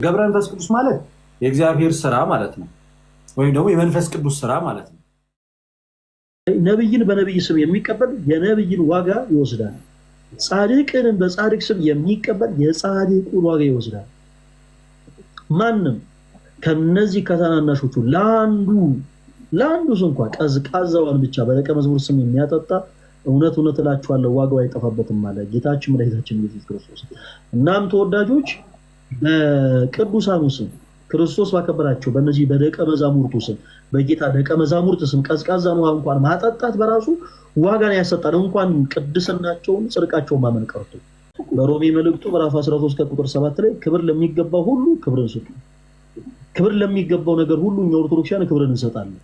ገብረ መንፈስ ቅዱስ ማለት የእግዚአብሔር ስራ ማለት ነው፣ ወይም ደግሞ የመንፈስ ቅዱስ ስራ ማለት ነው። ነብይን በነብይ ስም የሚቀበል የነብይን ዋጋ ይወስዳል። ጻድቅንም በጻድቅ ስም የሚቀበል የጻድቁን ዋጋ ይወስዳል። ማንም ከነዚህ ከታናናሾቹ ለአንዱ እንኳን ቀዝቃዛዋን ብቻ በደቀ መዝሙር ስም የሚያጠጣ እውነት እውነት እላችኋለሁ ዋጋው አይጠፋበትም ማለት ጌታችን መድኃኒታችን ኢየሱስ ክርስቶስ። እናም ተወዳጆች በቅዱሳኑ ስም ክርስቶስ ባከበራቸው በእነዚህ በደቀ መዛሙርቱ ስም በጌታ ደቀ መዛሙርት ስም ቀዝቃዛን ውሃ እንኳን ማጠጣት በራሱ ዋጋን ያሰጣል። እንኳን ቅድስናቸውን ጽድቃቸውን ማመን ቀርቶ በሮሜ መልእክቱ ምዕራፍ 13 ከቁጥር 7 ላይ ክብር ለሚገባው ሁሉ ክብርን ስጡ። ክብር ለሚገባው ነገር ሁሉ እኛ ኦርቶዶክሳውያን ክብርን እንሰጣለን።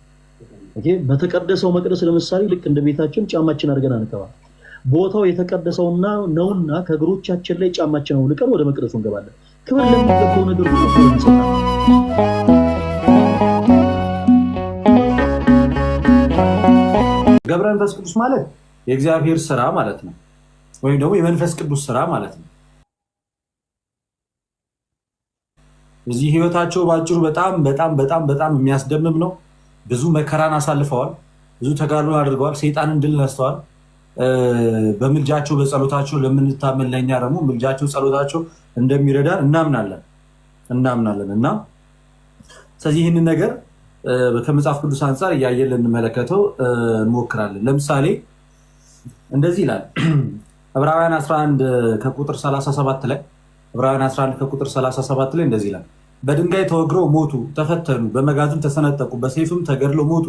ኦኬ፣ በተቀደሰው መቅደስ ለምሳሌ ልክ እንደ ቤታችን ጫማችን አድርገን አንገባም። ቦታው የተቀደሰውና ነውና ከእግሮቻችን ላይ ጫማችን አውልቀን ወደ መቅደሱ እንገባለን። ክብር ለሚገባው ነገር ሁሉ ክብርን እንሰጣለን። ገብረ መንፈስ ቅዱስ ማለት የእግዚአብሔር ስራ ማለት ነው፣ ወይም ደግሞ የመንፈስ ቅዱስ ስራ ማለት ነው። እዚህ ህይወታቸው ባጭሩ በጣም በጣም በጣም በጣም የሚያስደምም ነው። ብዙ መከራን አሳልፈዋል፣ ብዙ ተጋድሎ አድርገዋል፣ ሰይጣንን ድል ነስተዋል። በምልጃቸው በጸሎታቸው ለምንታመን ለኛ ደግሞ ምልጃቸው ጸሎታቸው እንደሚረዳን እናምናለን እና ስለዚህ ይህንን ነገር ከመጽሐፍ ቅዱስ አንጻር እያየን ልንመለከተው እንሞክራለን። ለምሳሌ እንደዚህ ይላል ዕብራውያን 11 ከቁጥር 37 ላይ ዕብራውያን 11 ከቁጥር 37 ላይ እንደዚህ ይላል፣ በድንጋይ ተወግረው ሞቱ፣ ተፈተኑ፣ በመጋዝም ተሰነጠቁ፣ በሰይፍም ተገድለው ሞቱ።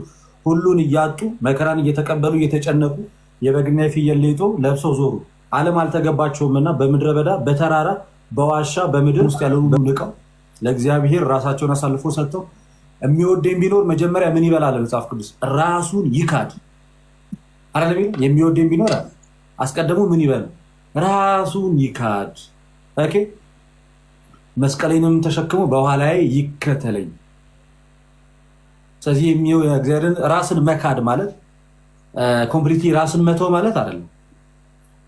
ሁሉን እያጡ መከራን እየተቀበሉ እየተጨነቁ የበግና የፍየል ሌጦ ለብሰው ዞሩ። ዓለም አልተገባቸውምና በምድረ በዳ በተራራ በዋሻ በምድር ውስጥ ያለውን ንቀው ለእግዚአብሔር ራሳቸውን አሳልፎ ሰጥተው የሚወደኝ ቢኖር መጀመሪያ ምን ይበላል? መጽሐፍ ቅዱስ ራሱን ይካድ አይደለም? የሚወደኝ ቢኖር አስቀድሞ ምን ይበል? ራሱን ይካድ። ኦኬ፣ መስቀሌንም ተሸክሞ በኋላዬ ይከተለኝ። ስለዚህ እግዚአብሔርን ራስን መካድ ማለት ኮምፕሊትሊ ራስን መተው ማለት አይደለም።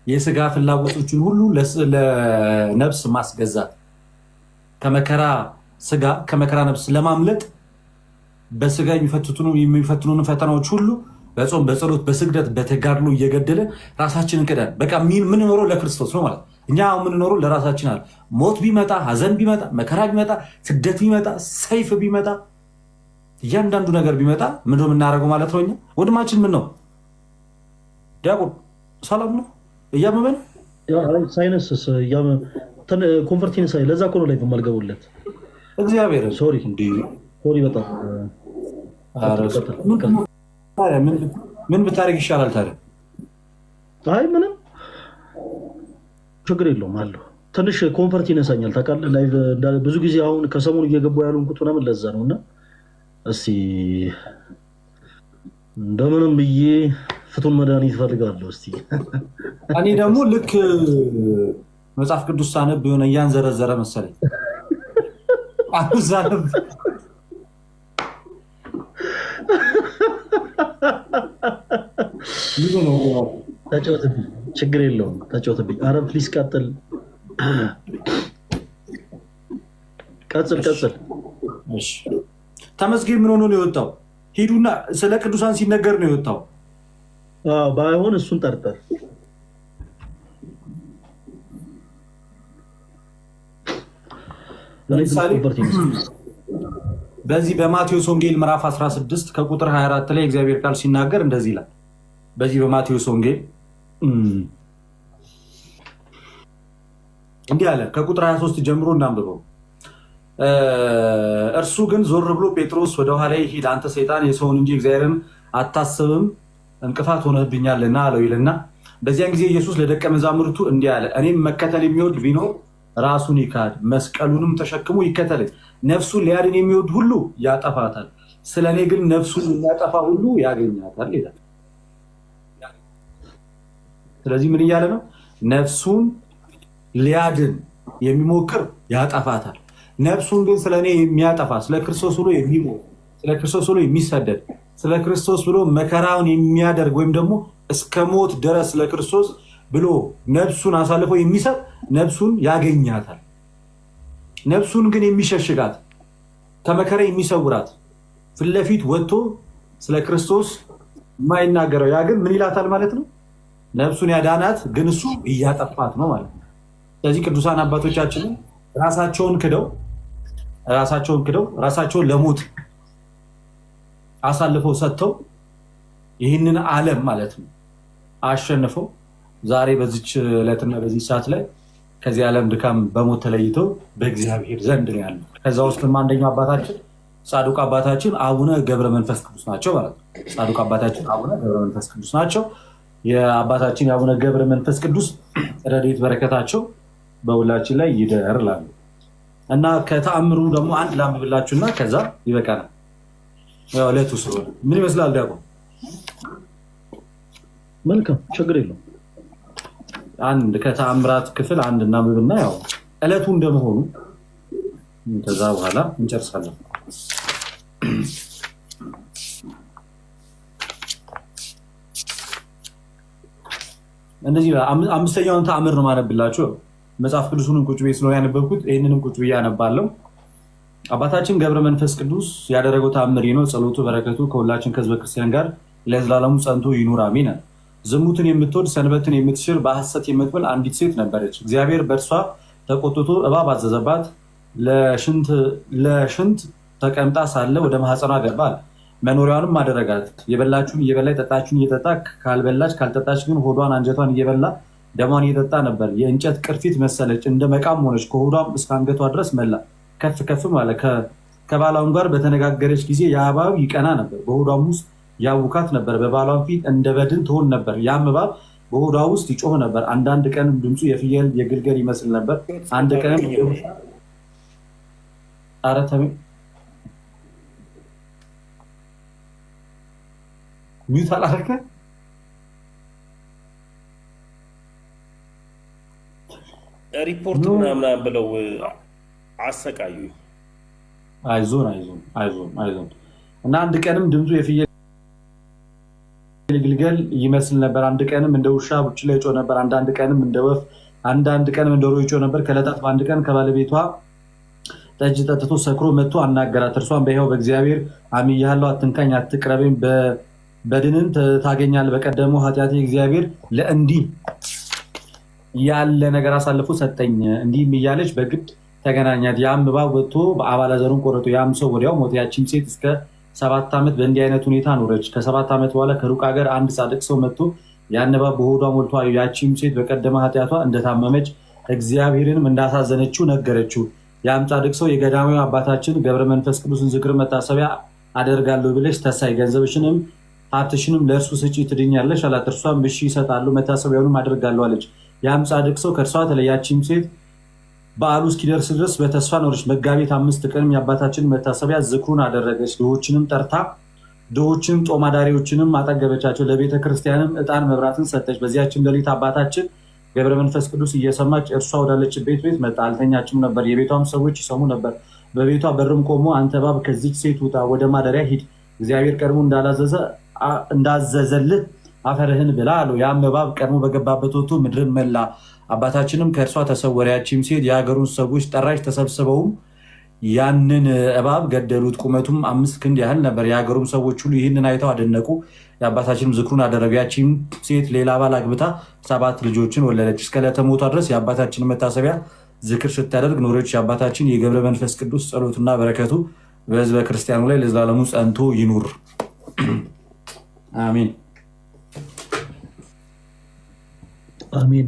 የስጋ ፍላጎቶችን ሁሉ ለነፍስ ማስገዛት፣ ከመከራ ስጋ ከመከራ ነፍስ ለማምለጥ በስጋ የሚፈትኑን ፈተናዎች ሁሉ በጾም በጸሎት በስግደት በተጋድሎ እየገደለ ራሳችንን ክደን በቃ የምንኖረው ለክርስቶስ ነው ማለት። እኛ የምንኖረው ለራሳችን አለ። ሞት ቢመጣ፣ ሀዘን ቢመጣ፣ መከራ ቢመጣ፣ ስደት ቢመጣ፣ ሰይፍ ቢመጣ፣ እያንዳንዱ ነገር ቢመጣ ምንድነው የምናደርገው ማለት ነው? እኛ ወንድማችን ምን ነው ዲያቆን ሰላም ነው? እያመመን ሳይነስ ኮንፈርቲን ሳይ ለዛ እኮ ነው ላይ የማልገቡለት እግዚአብሔር ሶሪ በጣም ምን ብታደርግ ይሻላል ታዲያ? አይ ምንም ችግር የለውም አለሁ። ትንሽ ኮንፈርት ይነሳኛል ታውቃለህ። ላይቭ ብዙ ጊዜ አሁን ከሰሞኑ እየገባሁ ያሉንኩት ምናምን ለዛ ነው። እና እስቲ እንደምንም ብዬ ፍቱን መድኃኒት እፈልጋለሁ። እስቲ እኔ ደግሞ ልክ መጽሐፍ ቅዱስ ሳነብ የሆነ እያንዘረዘረ መሰለኝ አዛነብ ተጫወትብኝ፣ ችግር የለውም ተጫወትብኝ። ኧረ ፕሊስ ቀጥል። ተመስገን ምን ሆኖ ነው የወጣው? ሂዱና ስለ ቅዱሳን ሲነገር ነው የወጣው። ባይሆን እሱን ጠርጠር። ለምሳሌ በዚህ በማቴዎስ ወንጌል ምዕራፍ 16 ከቁጥር 24 ላይ እግዚአብሔር ቃል ሲናገር እንደዚህ ይላል። በዚህ በማቴዎስ ወንጌል እንዲህ አለ። ከቁጥር 23 ጀምሮ እናንብበው። እርሱ ግን ዞር ብሎ ጴጥሮስ ወደ ኋላ ሂድ፣ አንተ ሰይጣን የሰውን እንጂ እግዚአብሔርን አታስብም፣ እንቅፋት ሆነህብኛልና አለው ይልና በዚያን ጊዜ ኢየሱስ ለደቀ መዛሙርቱ እንዲህ አለ፣ እኔም መከተል የሚወድ ቢኖር ራሱን ይካድ፣ መስቀሉንም ተሸክሞ ይከተለኝ። ነፍሱን ሊያድን የሚወድ ሁሉ ያጠፋታል፣ ስለ እኔ ግን ነፍሱን የሚያጠፋ ሁሉ ያገኛታል ይላል። ስለዚህ ምን እያለ ነው? ነፍሱን ሊያድን የሚሞክር ያጠፋታል። ነፍሱን ግን ስለ እኔ የሚያጠፋ፣ ስለ ክርስቶስ ብሎ የሚሞት፣ ስለ ክርስቶስ ብሎ የሚሰደድ፣ ስለ ክርስቶስ ብሎ መከራውን የሚያደርግ ወይም ደግሞ እስከ ሞት ድረስ ስለ ክርስቶስ ብሎ ነፍሱን አሳልፎ የሚሰጥ ነፍሱን ያገኛታል። ነፍሱን ግን የሚሸሽጋት ከመከራ የሚሰውራት ፊት ለፊት ወጥቶ ስለ ክርስቶስ የማይናገረው ያ ግን ምን ይላታል ማለት ነው? ነፍሱን ያዳናት ግን እሱ እያጠፋት ነው ማለት ነው። ስለዚህ ቅዱሳን አባቶቻችንን ራሳቸውን ክደው ራሳቸውን ለሞት አሳልፈው ሰጥተው ይህንን ዓለም ማለት ነው አሸንፈው ዛሬ በዚች ዕለትና በዚህ ሰዓት ላይ ከዚህ ዓለም ድካም በሞት ተለይተው በእግዚአብሔር ዘንድ ነው ያለው። ከዛ ውስጥም አንደኛው አባታችን ጻድቁ አባታችን አቡነ ገብረ መንፈስ ቅዱስ ናቸው ማለት ነው። ጻድቁ አባታችን አቡነ ገብረ መንፈስ ቅዱስ ናቸው። የአባታችን የአቡነ ገብረ መንፈስ ቅዱስ ረድኤት በረከታቸው በሁላችን ላይ ይደር እላለሁ እና ከተአምሩ ደግሞ አንድ ላንብብላችሁና ከዛ ይበቃናል። ያው ዕለቱ ስለሆነ ምን ይመስላል ዲያቆን? መልካም ችግር የለውም። አንድ ከተአምራት ክፍል አንድ እናንብብና ያው ዕለቱ እንደመሆኑ ከዛ በኋላ እንጨርሳለን። እነዚህ አምስተኛውን ተአምር ነው ማነብላችሁ። መጽሐፍ ቅዱሱንም ቁጭ ብዬ ስለሆነ ያነበብኩት ይህንንም ቁጭ ብዬ አነባለሁ። አባታችን ገብረ መንፈስ ቅዱስ ያደረገው ተአምር ነው። ጸሎቱ በረከቱ ከሁላችን ከህዝበ ክርስቲያን ጋር ለዘላለሙ ጸንቶ ይኑር አሜን። ዝሙትን የምትወድ ሰንበትን የምትሽር በሐሰት የምትምል አንዲት ሴት ነበረች። እግዚአብሔር በእርሷ ተቆጥቶ እባብ አዘዘባት። ለሽንት ተቀምጣ ሳለ ወደ ማህፀኗ ገባል። መኖሪያዋንም አደረጋት። የበላችሁን እየበላ የጠጣችሁን እየጠጣ ካልበላች ካልጠጣች ግን ሆዷን አንጀቷን እየበላ ደሟን እየጠጣ ነበር። የእንጨት ቅርፊት መሰለች፣ እንደ መቃም ሆነች። ከሆዷም እስከ አንገቷ ድረስ መላ። ከፍ ከፍም አለ። ከባሏም ጋር በተነጋገረች ጊዜ የእባብ ይቀና ነበር፣ በሆዷም ውስጥ ያውካት ነበር። በባሏም ፊት እንደ በድን ትሆን ነበር። ያም እባብ በሆዷ ውስጥ ይጮህ ነበር። አንዳንድ ቀንም ድምፁ የፍየል የግልገል ይመስል ነበር። አንድ ቀንም አረተሚ ሚዩት አላረከ ሪፖርት ምናምን ብለው አሰቃዩ። አይዞን እና አንድ ቀንም ድምፁ የፍየል ግልገል ይመስል ነበር። አንድ ቀንም እንደ ውሻ ቡች ላይ ጮህ ነበር። አንዳንድ ቀንም እንደ ወፍ፣ አንዳንድ ቀንም እንደ ዶሮ ይጮህ ነበር። ከዕለታት በአንድ ቀን ከባለቤቷ ጠጅ ጠጥቶ ሰክሮ መጥቶ አናገራት። እርሷን በሕያው በእግዚአብሔር አምኜሃለሁ፣ አትንካኝ፣ አትቅረበኝ፣ በድንን ታገኛለህ። በቀደመው ኃጢአቴ እግዚአብሔር ለእንዲህ ያለ ነገር አሳልፎ ሰጠኝ። እንዲህም እያለች በግድ ተገናኛት። ያም እባብ ወጥቶ አባላዘሩን ቆረጡ። ያም ሰው ወዲያው ሞተ። ያቺም ሴት እስከ 7 ዓመት በእንዲህ አይነት ሁኔታ ኖረች። ከ7 ዓመት በኋላ ከሩቅ ሀገር አንድ ጻድቅ ሰው መጥቶ ያን እባብ በሆዷ ሞልቶ አዩ። ያቺም ሴት በቀደመ ኃጢአቷ እንደታመመች እግዚአብሔርንም እንዳሳዘነችው ነገረችው። ያም ጻድቅ ሰው የገዳማዊ አባታችን ገብረ መንፈስ ቅዱስን ዝክር መታሰቢያ አደርጋለሁ ብለሽ ተሳይ፣ ገንዘብሽንም ሀብትሽንም ለእርሱ ስጪ ትድኛለሽ አላት። እርሷም እሺ እሰጣለሁ፣ መታሰቢያውንም አደርጋለሁ አለች። ያም ጻድቅ ሰው ከእርሷ ተለያችም ሴት በዓሉ እስኪደርስ ድረስ በተስፋ ኖረች። መጋቢት 5 ቀንም የአባታችን መታሰቢያ ዝክሩን አደረገች። ድሆችንም ጠርታ ድሆችንም ጦም አዳሪዎችንም አጠገበቻቸው። ለቤተ ክርስቲያንም ዕጣን መብራትን ሰጠች። በዚያችም ሌሊት አባታችን ገብረ መንፈስ ቅዱስ እየሰማች እርሷ ወዳለችበት ቤት መጣ። አልተኛችም ነበር፣ የቤቷም ሰዎች ይሰሙ ነበር። በቤቷ በርም ቆሞ አንተ እባብ ከዚች ሴት ውጣ፣ ወደ ማደሪያ ሂድ፣ እግዚአብሔር ቀድሞ እንዳዘዘልህ አፈርህን ብላ አለው። ያም እባብ ቀድሞ በገባበት ወጥቶ ምድርን መላ። አባታችንም ከእርሷ ተሰወረ። ያቺም ሴት የሀገሩን ሰዎች ጠራች። ተሰብስበውም ያንን እባብ ገደሉት። ቁመቱም 5 ክንድ ያህል ነበር። የሀገሩም ሰዎች ሁሉ ይህንን አይተው አደነቁ። የአባታችንም ዝክሩን አደረጉ። ያቺም ሴት ሌላ ባል አግብታ 7 ልጆችን ወለደች። እስከ ዕለተ ሞቷ ድረስ የአባታችንን መታሰቢያ ዝክር ስታደርግ ኖረች። የአባታችን የገብረ መንፈስ ቅዱስ ጸሎትና በረከቱ በሕዝበ ክርስቲያኑ ላይ ለዘላለሙ ጸንቶ ይኑር አሜን አሜን።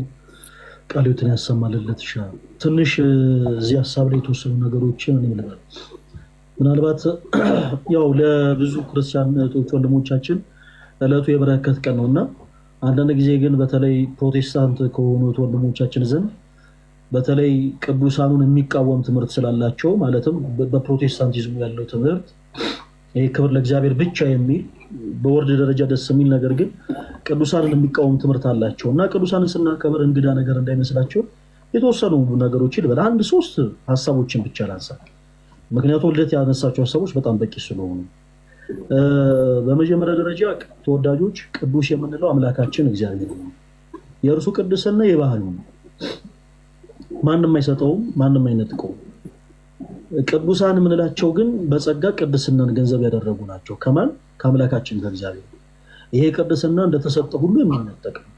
ቃልዮትን ያሰማልለት ይሻ ትንሽ እዚህ ሀሳብ ላይ የተወሰኑ ነገሮችን እንመልከት። ምናልባት ያው ለብዙ ክርስቲያን እህቶች ወንድሞቻችን ዕለቱ የበረከት ቀን ነውና አንዳንድ ጊዜ ግን በተለይ ፕሮቴስታንት ከሆኑት ወንድሞቻችን ዘንድ በተለይ ቅዱሳኑን የሚቃወም ትምህርት ስላላቸው ማለትም በፕሮቴስታንቲዝሙ ያለው ትምህርት ይሄ ክብር ለእግዚአብሔር ብቻ የሚል በወርድ ደረጃ ደስ የሚል ነገር ግን ቅዱሳንን የሚቃወም ትምህርት አላቸው እና ቅዱሳንን ስናከብር እንግዳ ነገር እንዳይመስላቸው የተወሰኑ ነገሮችን በል አንድ 3 ሀሳቦችን ብቻ ላንሳ። ምክንያቱም ልደት ያነሳቸው ሀሳቦች በጣም በቂ ስለሆኑ በመጀመሪያ ደረጃ ተወዳጆች ቅዱስ የምንለው አምላካችን እግዚአብሔር ነው። የእርሱ ቅድስና የባህሪው ነው። ማንም አይሰጠውም፣ ማንም አይነጥቀውም። ቅዱሳን የምንላቸው ግን በጸጋ ቅድስናን ገንዘብ ያደረጉ ናቸው። ከማን? ከአምላካችን ከእግዚአብሔር። ይሄ ቅድስና እንደተሰጠ ሁሉ የሚነጠቅ ነው።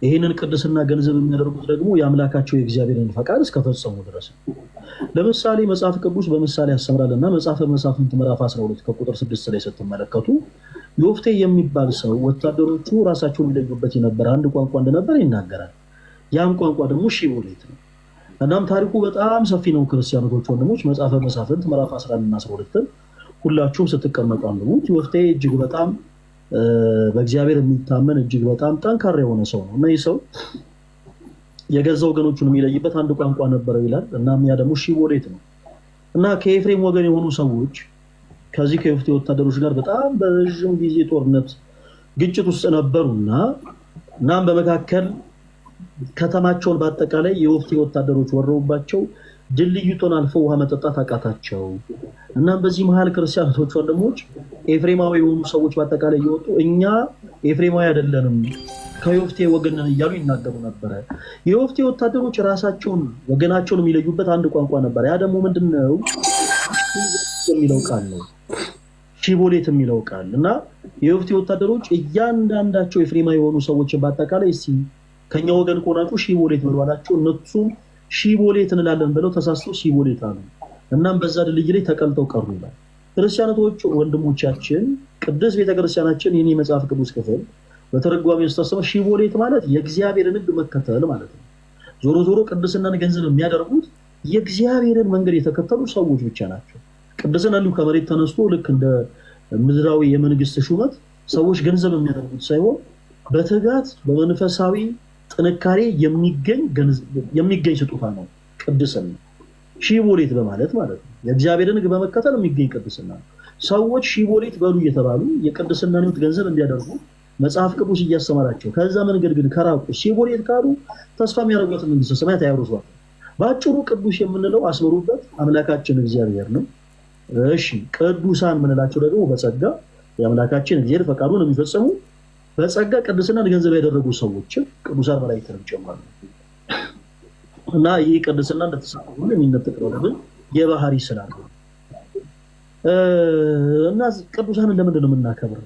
ይህንን ቅድስና ገንዘብ የሚያደርጉት ደግሞ የአምላካቸው የእግዚአብሔርን ፈቃድ እስከፈጸሙ ድረስ ነው። ለምሳሌ መጽሐፍ ቅዱስ በምሳሌ ያስተምራልና መጽሐፈ መሳፍንት ምዕራፍ 12 ከቁጥር 6 ላይ ስትመለከቱ ዮፍቴ የሚባል ሰው ወታደሮቹ ራሳቸውን ይለዩበት የነበረ አንድ ቋንቋ እንደነበር ይናገራል። ያም ቋንቋ ደግሞ ሺቦሌት ነው። እናም ታሪኩ በጣም ሰፊ ነው። ክርስቲያኖች ወንድሞች መጽሐፈ መሳፍንት ምዕራፍ 11 እና 12 ሁላችሁም ስትቀመጡ አንብቡት። ዮፍቴ እጅግ በጣም በእግዚአብሔር የሚታመን እጅግ በጣም ጠንካራ የሆነ ሰው ነው እና ይህ ሰው የገዛ ወገኖቹን የሚለይበት አንድ ቋንቋ ነበረው ይላል። እናም ያ ደግሞ ሺቦሌት ነው እና ከኤፍሬም ወገን የሆኑ ሰዎች ከዚህ ከዮፍቴ ወታደሮች ጋር በጣም በረዥም ጊዜ ጦርነት ግጭት ውስጥ ነበሩና እናም በመካከል ከተማቸውን በአጠቃላይ የዮፍቴ ወታደሮች ወረውባቸው ድልድዩን አልፈው ውሃ መጠጣት አቃታቸው። እናም በዚህ መሃል ክርስቲያኖች ወንድሞች ኤፍሬማዊ የሆኑ ሰዎች በአጠቃላይ እየወጡ እኛ ኤፍሬማዊ አይደለንም ከዮፍቴ ወገን ነን እያሉ ይናገሩ ነበረ። የዮፍቴ ወታደሮች ራሳቸውን ወገናቸውን የሚለዩበት አንድ ቋንቋ ነበር። ያ ደግሞ ምንድነው? የሚለው ቃል ነው። ሺቦሌት የሚለው ቃል እና የዮፍቴ ወታደሮች እያንዳንዳቸው ኤፍሬማዊ የሆኑ ሰዎችን በአጠቃላይ እስቲ ከኛ ወገን ከሆናችሁ ሺቦሌት ብለዋላቸው እነሱም ሺቦሌት እንላለን ብለው ተሳስተው ሺቦሌት አሉ። እናም በዛ ድልድይ ላይ ተቀልጠው ቀሩ ይላል። ክርስቲያኖች ወንድሞቻችን ቅዱስ ቤተክርስቲያናችን የኔ መጽሐፍ ቅዱስ ክፍል በተረጓሚ ውስጥ ሺቦሌት ማለት የእግዚአብሔርን ሕግ መከተል ማለት ነው። ዞሮ ዞሮ ቅድስናን ገንዘብ የሚያደርጉት የእግዚአብሔርን መንገድ የተከተሉ ሰዎች ብቻ ናቸው። ቅድስና እንዲሁ ከመሬት ተነስቶ ልክ እንደ ምድራዊ የመንግስት ሹመት ሰዎች ገንዘብ የሚያደርጉት ሳይሆን በትጋት በመንፈሳዊ ጥንካሬ የሚገኝ ስጦታ ነው ቅድስና። ሺቦሌት በማለት ማለት ነው የእግዚአብሔርን ሕግ በመከተል የሚገኝ ቅድስና ነው። ሰዎች ሺቦሌት በሉ እየተባሉ የቅድስናን ሕይወት ገንዘብ እንዲያደርጉ መጽሐፍ ቅዱስ እያስተማራቸው ከዛ መንገድ ግን ከራቁ ሺቦሌት ካሉ ተስፋ የሚያደርጉት መንግስተ ሰማያት አያወርሷትም። በአጭሩ ቅዱስ የምንለው አስመሩበት አምላካችን እግዚአብሔር ነው። እሺ ቅዱሳን የምንላቸው ደግሞ በጸጋ የአምላካችን እግዚአብሔር ፈቃዱን የሚፈጽሙ በጸጋ ቅድስናን ገንዘብ ያደረጉ ሰዎችን ቅዱሳን መላእክትን ጨምሯል። እና ይህ ቅድስና እንደተሰጠ ሁሉ የሚነጠቅ ነው። ለምን? የባህሪ ስላለው። እና ቅዱሳንን ለምንድን ነው የምናከብረው?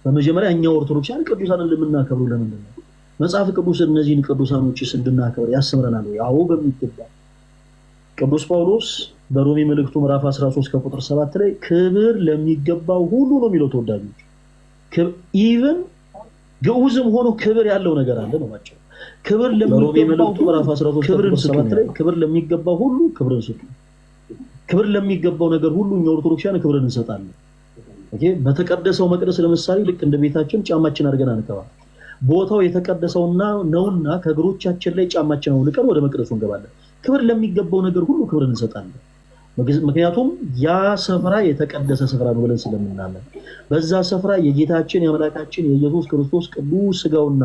በመጀመሪያ እኛ ኦርቶዶክሳውያን ቅዱሳንን ለምናከብሩ ለምንድን ነው? መጽሐፍ ቅዱስ እነዚህን ቅዱሳኖችስ እንድናከብር ያስተምረናል ወይ? አዎ በሚገባ። ቅዱስ ጳውሎስ በሮሜ መልእክቱ ምዕራፍ 13 ከቁጥር 7 ላይ ክብር ለሚገባው ሁሉ ነው የሚለው ተወዳጆች። ኢቭን ግዑዝም ሆኖ ክብር ያለው ነገር አለ ነው ማለት። ክብር ለሚገባው ምዕራፍ 13 ከቁጥር 7 ላይ ክብር ለሚገባው ሁሉ ክብርን ስጡ። ክብር ለሚገባው ነገር ሁሉ እኛ ኦርቶዶክሳውያን ክብርን እንሰጣለን። ኦኬ። በተቀደሰው መቅደስ ለምሳሌ ልክ እንደ ቤታችን ጫማችን አድርገን አንተባ ቦታው የተቀደሰውና ነውና ከእግሮቻችን ላይ ጫማችን አውልቀን ወደ መቅደሱ እንገባለን። ክብር ለሚገባው ነገር ሁሉ ክብርን እንሰጣለን። ምክንያቱም ያ ስፍራ የተቀደሰ ስፍራ ነው ብለን ስለምናምን በዛ ስፍራ የጌታችን የአምላካችን የኢየሱስ ክርስቶስ ቅዱስ ሥጋውና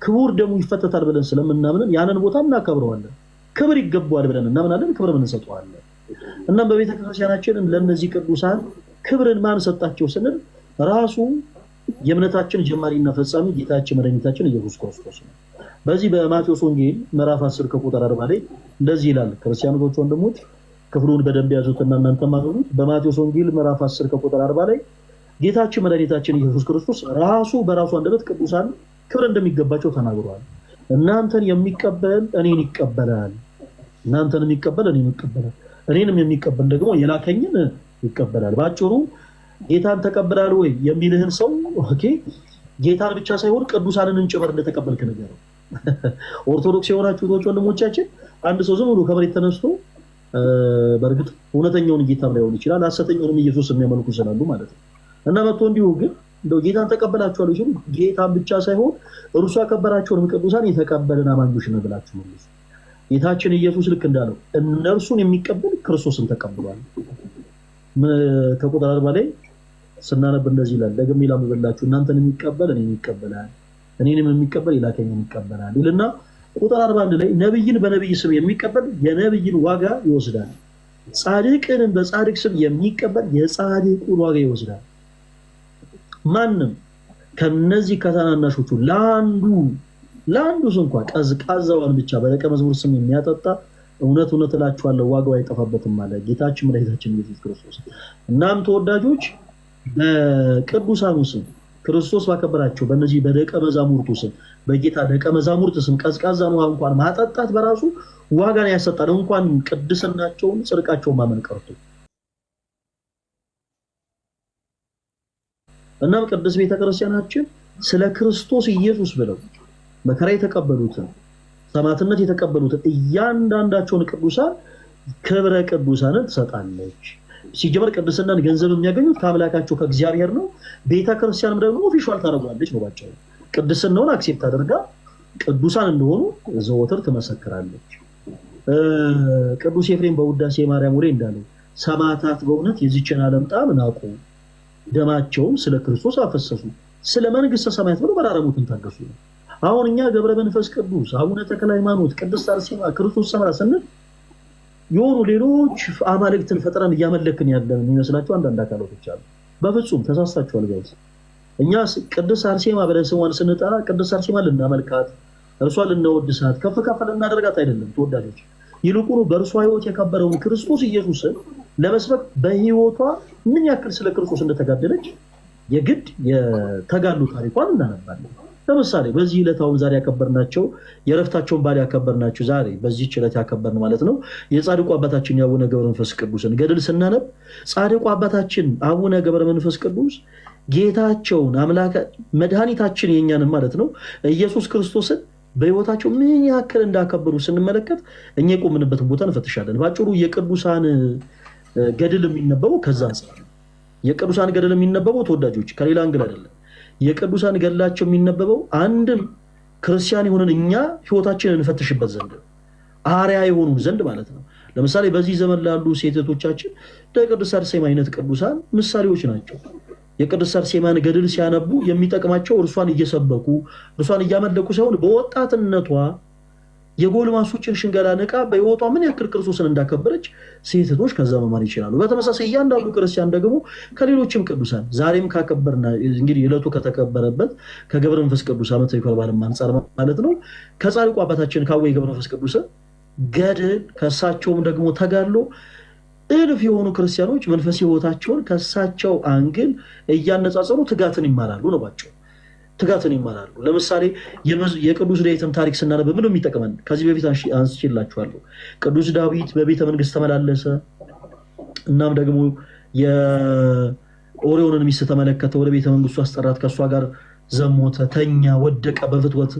ክቡር ደሙ ይፈተታል ብለን ስለምናምን ያንን ቦታ እናከብረዋለን። ክብር ይገባዋል ብለን እናምናለን። ክብር እንሰጠዋለን። እናም በቤተ ክርስቲያናችን ለነዚህ ቅዱሳን ክብርን ማን ሰጣቸው ስንል ራሱ የእምነታችን ጀማሪና ፈጻሚ ጌታችን መድኃኒታችን ኢየሱስ ክርስቶስ ነው። በዚህ በማቴዎስ ወንጌል ምዕራፍ 10 ከቁጥር 40 ላይ እንደዚህ ይላል። ክርስቲያኖች ወንድሞች ክፍሉን በደንብ ያዙትና እናንተ ማግቡት። በማቴዎስ ወንጌል ምዕራፍ 10 ከቁጥር 40 ላይ ጌታችን መድኃኒታችን ኢየሱስ ክርስቶስ ራሱ በራሱ አንደበት ቅዱሳን ክብር እንደሚገባቸው ተናግሯል። እናንተን የሚቀበል እኔን ይቀበላል፣ እናንተን የሚቀበል እኔን ይቀበላል፣ እኔንም የሚቀበል ደግሞ የላከኝን ይቀበላል። ባጭሩ ጌታን ተቀበላል ወይ የሚልህን ሰው ኦኬ ጌታን ብቻ ሳይሆን ቅዱሳንን ጭምር እንደተቀበልክ ነገር ነው። ኦርቶዶክስ የሆናችሁ ወንድሞቻችን አንድ ሰው ዝም ብሎ ከመሬት ተነስቶ በእርግጥ እውነተኛውን ጌታ ላይሆን ይችላል፣ ሐሰተኛውንም ኢየሱስ የሚያመልኩ ስላሉ ማለት ነው። እና መጥቶ እንዲሁ ግን እንደው ጌታን ተቀበላችኋል ሲሉ ጌታን ብቻ ሳይሆን እርሱ ያከበራቸውንም ቅዱሳን የተቀበልን አማኞች ነው ብላችሁ መልሱ። ጌታችን ኢየሱስ ልክ እንዳለው እነርሱን የሚቀበል ክርስቶስን ተቀብሏል። ከቁጥር 40 ላይ ስናነብ እንደዚህ ይላል። ደግሜ ላምብላችሁ እናንተን የሚቀበል እኔን ይቀበላል፣ እኔንም የሚቀበል የላከኝን ይቀበላል ይልና ቁጥር 41 ላይ ነብይን በነብይ ስም የሚቀበል የነብይን ዋጋ ይወስዳል፣ ጻድቅንም በጻድቅ ስም የሚቀበል የጻድቁን ዋጋ ይወስዳል። ማንም ከነዚህ ከታናናሾቹ ለአንዱ እንኳን ቀዝቃዛዋን ብቻ በደቀ መዝሙር ስም የሚያጠጣ እውነት እውነት እላችኋለሁ ዋጋው አይጠፋበትም አለ ጌታችን መድኃኒታችን ኢየሱስ ክርስቶስ። እናም ተወዳጆች በቅዱሳኑ ስም ክርስቶስ ባከበራቸው በእነዚህ በደቀ መዛሙርቱ ስም በጌታ ደቀ መዛሙርት ስም ቀዝቃዛን ውሃ እንኳን ማጠጣት በራሱ ዋጋን ያሰጣል። እንኳን ቅድስናቸውን ጽድቃቸውን ማመን ቀርቶ። እናም ቅዱስ ቤተክርስቲያናችን ስለ ክርስቶስ ኢየሱስ ብለው መከራ የተቀበሉትን ሰማዕትነት የተቀበሉትን እያንዳንዳቸውን ቅዱሳን ክብረ ቅዱሳንን ትሰጣለች። ሲጀመር ቅድስናን ገንዘብ የሚያገኙት ከአምላካቸው ከእግዚአብሔር ነው። ቤተክርስቲያንም ደግሞ ኦፊሻል ታደርጓለች ነው ባቸው። ቅድስናውን አክሴፕት አድርጋ ቅዱሳን እንደሆኑ ዘወትር ትመሰክራለች። ቅዱስ ኤፍሬም በውዳሴ ማርያም ላይ እንዳለው ሰማዕታት በእውነት የዚችን ዓለም ጣም ናቁ፣ ደማቸውም ስለ ክርስቶስ አፈሰሱ፣ ስለ መንግስተ ሰማያት ብለው መራረሙትን ታገሱ። አሁን እኛ ገብረ መንፈስ ቅዱስ፣ አቡነ ተክለ ሃይማኖት፣ ቅድስት አርሴማ፣ ክርስቶስ ሰምራ ስንል የሆኑ ሌሎች አማልክትን ፈጥረን እያመለክን ያለን የሚመስላቸው አንዳንድ አካላቶች አሉ። በፍጹም ተሳስታችኋል ጋይስ። እኛ ቅድስት አርሴማ ብለን ስሟን ስንጠራ ቅድስት አርሴማ ልናመልካት፣ እርሷን ልናወድሳት፣ ከፍ ከፍ ልናደርጋት አይደለም ተወዳጆች። ይልቁኑ በእርሷ ህይወት የከበረውን ክርስቶስ ኢየሱስን ለመስበክ በህይወቷ ምን ያክል ስለ ክርስቶስ እንደተጋደለች የግድ የተጋድሎ ታሪኳን እናነባለን። ለምሳሌ በዚህ ዕለት አሁን ዛሬ ያከበርናቸው የዕረፍታቸውን በዓል ያከበርናቸው ዛሬ በዚህች ዕለት ያከበርን ማለት ነው የጻድቁ አባታችን የአቡነ ገብረ መንፈስ ቅዱስን ገድል ስናነብ ጻድቁ አባታችን አቡነ ገብረ መንፈስ ቅዱስ ጌታቸውን አምላክ መድኃኒታችን የኛንም ማለት ነው ኢየሱስ ክርስቶስን በህይወታቸው ምን ያክል እንዳከበሩ ስንመለከት እኛ የቆምንበትን ቦታ እንፈትሻለን። ባጭሩ የቅዱሳን ገድል የሚነበበው ከዛ አንፃር ነው። የቅዱሳን ገድል የሚነበበው ተወዳጆች ከሌላ አንግል አይደለም። የቅዱሳን ገድላቸው የሚነበበው አንድም ክርስቲያን የሆነን እኛ ህይወታችንን እንፈትሽበት ዘንድ አርአያ የሆኑ ዘንድ ማለት ነው። ለምሳሌ በዚህ ዘመን ላሉ ሴቶቻችን ለቅድስት አርሴማ አይነት ቅዱሳን ምሳሌዎች ናቸው። የቅድስት አርሴማን ገድል ሲያነቡ የሚጠቅማቸው እርሷን እየሰበኩ እርሷን እያመለኩ ሳይሆን በወጣትነቷ የጎልማሶችን ሽንገላ ንቃ በህይወቷ ምን ያክል ክርስቶስን እንዳከበረች ሴቶች ከዛ መማር ይችላሉ። በተመሳሳይ እያንዳንዱ ክርስቲያን ደግሞ ከሌሎችም ቅዱሳን ዛሬም ካከበርና እንግዲህ ዕለቱ ከተከበረበት ከገብረ መንፈስ ቅዱስ ዓመታዊ ክብረ በዓል አንፃር ማለት ነው ከጻድቁ አባታችን ከአቡነ ገብረ መንፈስ ቅዱስ ገድል ከእሳቸውም ደግሞ ተጋድሎ እልፍ የሆኑ ክርስቲያኖች መንፈስ ህይወታቸውን ከእሳቸው አንግል እያነጻጸሩ ትጋትን ይማራሉ ነው ባቸው። ትጋትን ይማራሉ። ለምሳሌ የቅዱስ ዳዊትን ታሪክ ስናነብ ምን የሚጠቅመን ከዚህ በፊት አንስቼላችኋለሁ። ቅዱስ ዳዊት በቤተ መንግስት ተመላለሰ። እናም ደግሞ የኦሪዮንን ሚስት ተመለከተ፣ ወደ ቤተ መንግስቱ አስጠራት፣ ከእሷ ጋር ዘሞተ፣ ተኛ፣ ወደቀ በፍትወት።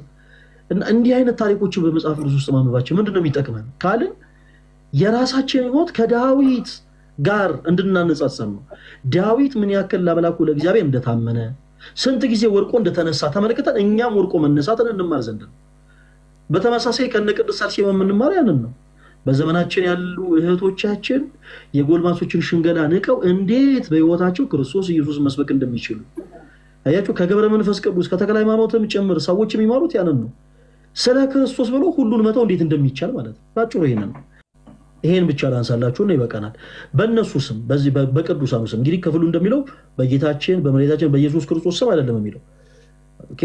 እንዲህ አይነት ታሪኮችን በመጽሐፍ ቅዱስ ውስጥ ማንበባችን ምንድን ነው የሚጠቅመን ካልን የራሳችን ህይወት ከዳዊት ጋር እንድናነጻጸር ነው። ዳዊት ምን ያክል ለአምላኩ ለእግዚአብሔር እንደታመነ ስንት ጊዜ ወርቆ እንደተነሳ ተመልክተን እኛም ወርቆ መነሳትን እንማር ዘንድ ነው። በተመሳሳይ ከነ ቅድስት አርሴማ የምንማር ያንን ነው። በዘመናችን ያሉ እህቶቻችን የጎልማሶችን ሽንገላ ንቀው እንዴት በህይወታቸው ክርስቶስ ኢየሱስ መስበክ እንደሚችሉ አያችሁ። ከገብረ መንፈስ ቅዱስ ከተክለ ሃይማኖትም ጭምር ሰዎች የሚማሩት ያንን ነው። ስለ ክርስቶስ ብሎ ሁሉን መተው እንዴት እንደሚቻል ማለት ነው። ባጭሩ ይሄንን ነው። ይሄን ብቻ ላንሳላችሁ ነው ይበቃናል። በእነሱ ስም በዚህ በቅዱሳኑ ስም እንግዲህ ክፍሉ እንደሚለው በጌታችን በመድኃኒታችን በኢየሱስ ክርስቶስ ስም አይደለም የሚለው ኦኬ።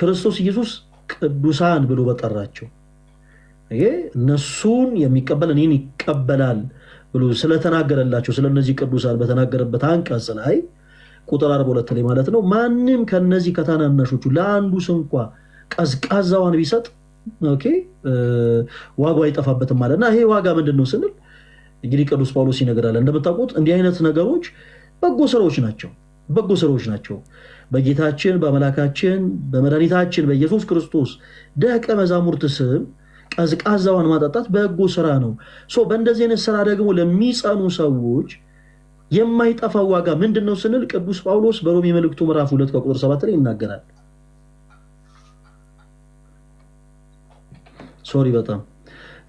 ክርስቶስ ኢየሱስ ቅዱሳን ብሎ በጠራቸው ኦኬ እነሱን የሚቀበል እኔን ይቀበላል ብሎ ስለተናገረላቸው ስለነዚህ ቅዱሳን በተናገረበት አንቀጽ ላይ ቁጥር 42 ላይ ማለት ነው ማንም ከነዚህ ከታናናሾቹ ለአንዱ እንኳ ቀዝቃዛዋን ቢሰጥ ኦኬ ዋጋው አይጠፋበትም ማለትና ይሄ ዋጋ ምንድነው ስንል እንግዲህ ቅዱስ ጳውሎስ ይነግራል። እንደምታውቁት እንዲህ አይነት ነገሮች በጎ ስራዎች ናቸው። በጎ ስራዎች ናቸው። በጌታችን በአምላካችን በመድኃኒታችን በኢየሱስ ክርስቶስ ደቀ መዛሙርት ስም ቀዝቃዛዋን ማጠጣት በጎ ስራ ነው። በእንደዚህ አይነት ስራ ደግሞ ለሚጸኑ ሰዎች የማይጠፋው ዋጋ ምንድነው ስንል ቅዱስ ጳውሎስ በሮሜ መልእክቱ ምዕራፍ 2 ከቁጥር 7 ላይ ይናገራል። በጣም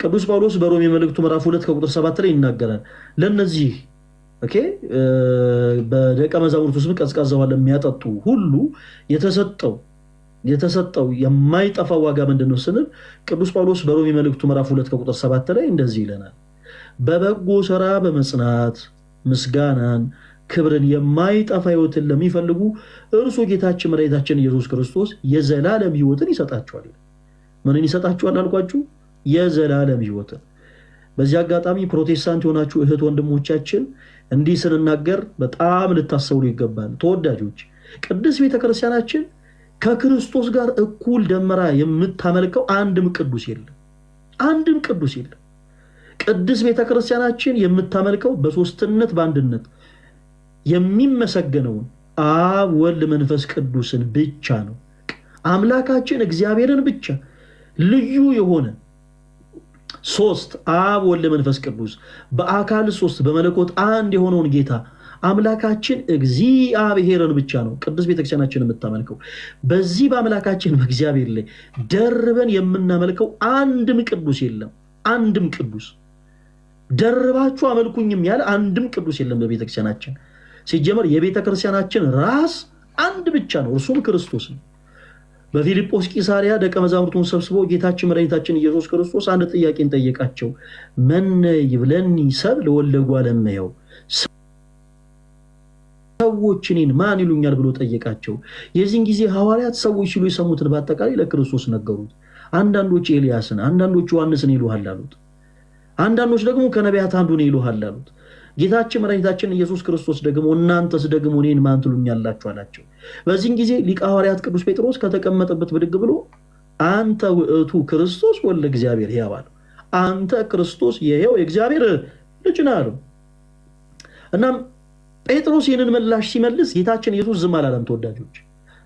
ቅዱስ ጳውሎስ በሮሜ መልእክቱ ምዕራፍ 2 ከቁጥር 7 ላይ ይናገራል። ለነዚህ ኦኬ በደቀ መዛሙርቱ ስም ቀዝቃዛዋን ለሚያጠጡ ሁሉ የተሰጠው የማይጠፋው ዋጋ ምንድነው ስንል ቅዱስ ጳውሎስ በሮሜ መልእክቱ ምዕራፍ 2 ከቁጥር 7 ላይ እንደዚህ ይለናል። በበጎ ስራ በመጽናት ምስጋናን ክብርን የማይጠፋ ህይወትን ለሚፈልጉ እርሱ ጌታችን መድኃኒታችን ኢየሱስ ክርስቶስ የዘላለም ህይወትን ይሰጣቸዋል። ምንን ይሰጣቸዋል አልኳችሁ? የዘላለም ህይወትን። በዚህ አጋጣሚ ፕሮቴስታንት የሆናችሁ እህት ወንድሞቻችን እንዲህ ስንናገር በጣም ልታስተውሉ ይገባል። ተወዳጆች ቅድስት ቤተክርስቲያናችን ከክርስቶስ ጋር እኩል ደመራ የምታመልከው አንድም ቅዱስ የለም። አንድም ቅዱስ የለም። ቅድስት ቤተክርስቲያናችን የምታመልከው በሶስትነት በአንድነት የሚመሰገነውን አብ ወልድ መንፈስ ቅዱስን ብቻ ነው። አምላካችን እግዚአብሔርን ብቻ ልዩ የሆነ ሶስት አብ ወልድ መንፈስ ቅዱስ በአካል ሶስት በመለኮት አንድ የሆነውን ጌታ አምላካችን እግዚአብሔርን ብቻ ነው ቅዱስ ቤተክርስቲያናችን የምታመልከው። በዚህ በአምላካችን በእግዚአብሔር ላይ ደርበን የምናመልከው አንድም ቅዱስ የለም። አንድም ቅዱስ ደርባችሁ አመልኩኝም ያለ አንድም ቅዱስ የለም በቤተክርስቲያናችን። ሲጀመር የቤተክርስቲያናችን ራስ አንድ ብቻ ነው፣ እርሱም ክርስቶስ ነው። በፊልጶስ ቂሳሪያ ደቀ መዛሙርቱን ሰብስቦ ጌታችን መድኃኒታችን ኢየሱስ ክርስቶስ አንድ ጥያቄን ጠየቃቸው። መነ ይብለኒ ሰብ ለወልደ እጓለ እመሕያው፣ ሰዎች እኔን ማን ይሉኛል ብሎ ጠየቃቸው። የዚህን ጊዜ ሐዋርያት ሰዎች ሲሉ የሰሙትን በአጠቃላይ ለክርስቶስ ነገሩት። አንዳንዶች ኤልያስን፣ አንዳንዶች ዮሐንስን ይሉሃል አሉት። አንዳንዶች ደግሞ ከነቢያት አንዱን ይሉሃል አሉት። ጌታችን መድኃኒታችን ኢየሱስ ክርስቶስ ደግሞ እናንተስ ደግሞ እኔን ማን ትሉኛላችሁ አላቸው። በዚህን ጊዜ ሊቀ ሐዋርያት ቅዱስ ጴጥሮስ ከተቀመጠበት ብድግ ብሎ አንተ ውእቱ ክርስቶስ ወልደ እግዚአብሔር ሕያው አለው። አንተ ክርስቶስ የሕያው የእግዚአብሔር ልጅ ነህ አለው። እናም ጴጥሮስ ይህንን ምላሽ ሲመልስ ጌታችን ኢየሱስ ዝም አላለም። ተወዳጆች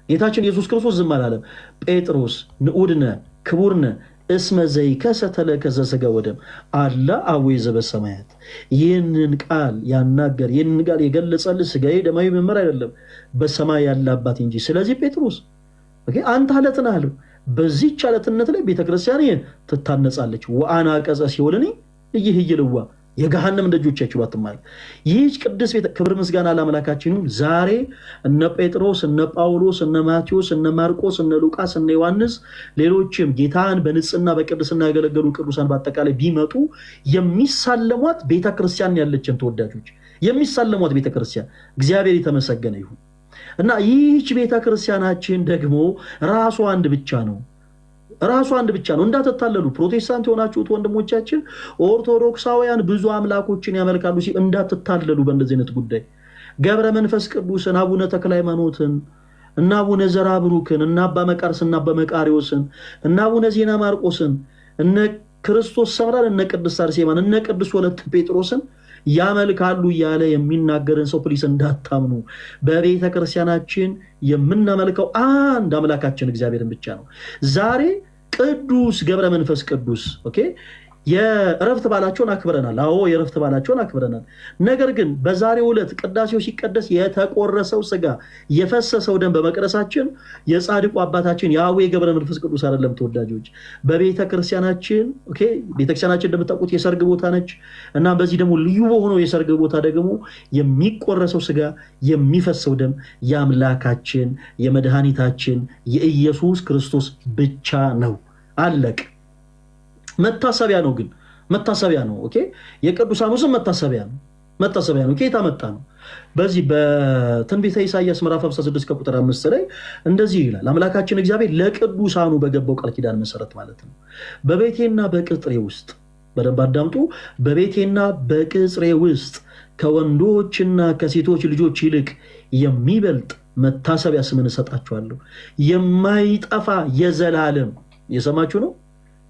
ጌታችን ኢየሱስ ክርስቶስ ዝም አላለም። ጴጥሮስ ንዑድነ ክቡርነ እስመ ዘይከሰተ ለከ ዘሥጋ ወደም አላ አቡየ ዘበሰማያት፣ ይህንን ቃል ያናገር ይህንን ቃል የገለጸልህ ሥጋዬ ደማዊ መመር አይደለም በሰማይ ያለ አባት እንጂ። ስለዚህ ጴጥሮስ አንተ አለት ነህ አለው። በዚህች አለትነት ላይ ቤተክርስቲያን ትታነጻለች። ወአናቀጸ ሲኦልኒ ኢይህይልዋ፣ የገሃነም ደጆች አይችሏትም ማለት። ይህች ቅድስት ቤተ ክብር ምስጋና ለአምላካችን ይሁን። ዛሬ እነ ጴጥሮስ እነ ጳውሎስ እነ ማቴዎስ እነ ማርቆስ እነ ሉቃስ እነ ዮሐንስ ሌሎችም ጌታን በንጽህና በቅድስና ያገለገሉ ቅዱሳን በአጠቃላይ ቢመጡ የሚሳለሟት ቤተክርስቲያን ያለችን ተወዳጆች የሚሳለሟት ቤተክርስቲያን እግዚአብሔር የተመሰገነ ይሁን። እና ይህች ቤተክርስቲያናችን ደግሞ ራሷ አንድ ብቻ ነው። ራሱ አንድ ብቻ ነው። እንዳትታለሉ ፕሮቴስታንት የሆናችሁት ወንድሞቻችን፣ ኦርቶዶክሳውያን ብዙ አምላኮችን ያመልካሉ ሲል እንዳትታለሉ። በእንደዚህ አይነት ጉዳይ ገብረ መንፈስ ቅዱስን፣ አቡነ ተክለ ሃይማኖትን እና አቡነ ዘራብሩክን እና አባ መቃርስ እና አባ መቃሪዎስን እና አቡነ ዜና ማርቆስን እነ ክርስቶስ ሰምራን እነ ቅድስት አርሴማን እነ ቅዱስ ወለተ ጴጥሮስን ያመልካሉ እያለ የሚናገርን ሰው ፕሊስ እንዳታምኑ። በቤተ ክርስቲያናችን የምናመልከው አንድ አምላካችን እግዚአብሔርን ብቻ ነው። ዛሬ ቅዱስ ገብረ መንፈስ ቅዱስ የእረፍት በዓላቸውን አክብረናል። አዎ የእረፍት በዓላቸውን አክብረናል። ነገር ግን በዛሬው ዕለት ቅዳሴው ሲቀደስ የተቆረሰው ስጋ የፈሰሰው ደም በመቅደሳችን የጻድቁ አባታችን የአቡነ ገብረ መንፈስ ቅዱስ አይደለም ተወዳጆች። በቤተክርስቲያናችን ቤተክርስቲያናችን እንደምታውቁት የሰርግ ቦታ ነች እና በዚህ ደግሞ ልዩ በሆነው የሰርግ ቦታ ደግሞ የሚቆረሰው ስጋ የሚፈሰው ደም የአምላካችን የመድኃኒታችን የኢየሱስ ክርስቶስ ብቻ ነው። አለቅ መታሰቢያ ነው። ግን መታሰቢያ ነው። የቅዱሳኑ ስም መታሰቢያ ነው። ከየት መጣ ነው? በዚህ በትንቢተ ኢሳይያስ ምዕራፍ 56 ከቁጥር 5 ላይ እንደዚህ ይላል። አምላካችን እግዚአብሔር ለቅዱሳኑ በገባው ቃል ኪዳን መሰረት ማለት ነው በቤቴና በቅጥሬ ውስጥ በደንብ አዳምጡ። በቤቴና በቅጥሬ ውስጥ ከወንዶችና ከሴቶች ልጆች ይልቅ የሚበልጥ መታሰቢያ ስምን እሰጣቸዋለሁ። የማይጠፋ የዘላለም የሰማችሁ ነው።